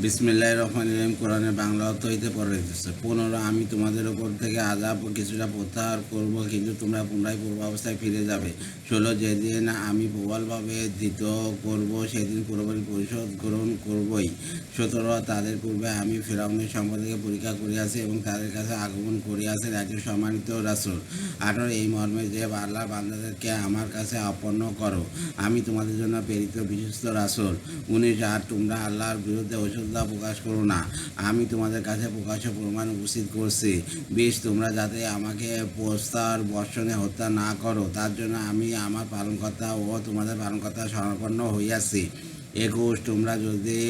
বিসমিল্লাহির রহমানির রহিম। কোরআনের বাংলা অর্থ হইতে পড়াইতেছে। 15 আমি তোমাদের উপর থেকে আযাব কিছুটা প্রত্যাহার করব, কিন্তু তোমরা পুনরায় পূর্ব অবস্থায় ফিরে যাবে। 16 যেদিন আমি প্রবলভাবে ধৃত করব, সেদিন পুরোপুরি পরিশোধ গ্রহণ করবই। 17 তাদের পূর্বে আমি ফিরআউনের সম্প্রদায়কে পরীক্ষা করিয়াছি এবং তাদের কাছে আগমন করিয়াছেন একজন সম্মানিত রাসূল। 18 এই মর্মে যে আল্লাহর বান্দাদেরকে আমার কাছে আহ্বান করো, আমি তোমাদের জন্য প্রেরিত বিশ্বস্ত রাসূল। 19 আর তোমরা আল্লাহর বিরুদ্ধে অযোধ্যা প্রকাশ করো না, আমি তোমাদের কাছে প্রকাশ্য প্রমাণ উপস্থিত করছি। 20 তোমরা যাতে আমাকে প্রস্তার বর্ষণে হত্যা না করো, তার জন্য আমি আমার পালনকর্তা ও তোমাদের পালনকর্তা শরণাপন্ন হইয়াছি। 21 তোমরা যদি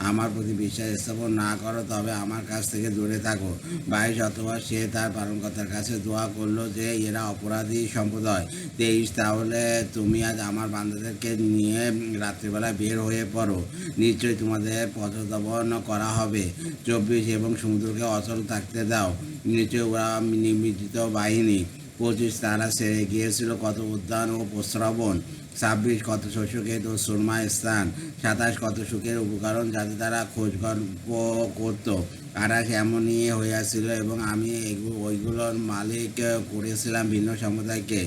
আমার প্রতি বিশ্বাস স্থাপন না করো, তবে আমার কাছ থেকে দূরে থাকো। 22 অথবা সে তার পালনকর্তার কাছে দোয়া করলো যে এরা অপরাধী সম্প্রদায়। 23 তাহলে তুমি আজ আমার বান্দাদেরকে নিয়ে রাত্রিবেলা বের হয়ে পড়ো, নিশ্চয়ই তোমাদের পথদমন করা হবে। 24 এবং সমুদ্রকে অচল থাকতে দাও, নিশ্চয়ই ওরা নির্মিত বাহিনী। 25 তারা ছেড়ে গিয়েছিল কত উদ্যান ও প্রস্রবণ। 26 কত শস্যক্ষেত ও সুরমা স্থান। 27 কত সুখের উপকরণ যাতে তারা খোঁজ গল্প করত। 28 এমনই হইয়াছিল এবং আমি ওইগুলোর মালিক করেছিলাম ভিন্ন সম্প্রদায়কে।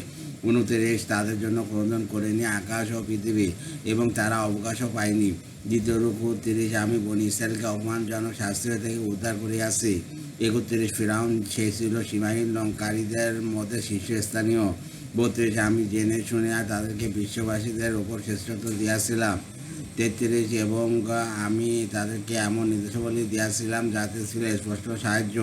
29 তাদের জন্য ক্রন্দন করেনি আকাশ ও পৃথিবী, এবং তারা অবকাশও পায়নি। দ্বিতীয় রূপ 30 আমি বনী ইসরায়েলকে অপমানজনক শাস্তি থেকে উদ্ধার করিয়াছি। 31 ফিরআউন সে ছিল সীমাহীন লঙ্কারীদের মধ্যে শীর্ষস্থানীয়। 32 আমি জেনে শুনে তাদেরকে বিশ্ববাসীদের ওপর শ্রেষ্ঠত্ব দিয়াছিলাম। 33 এবং আমি তাদেরকে এমন নির্দেশাবলী দিয়াছিলাম যাতে ছিল স্পষ্ট সাহায্য।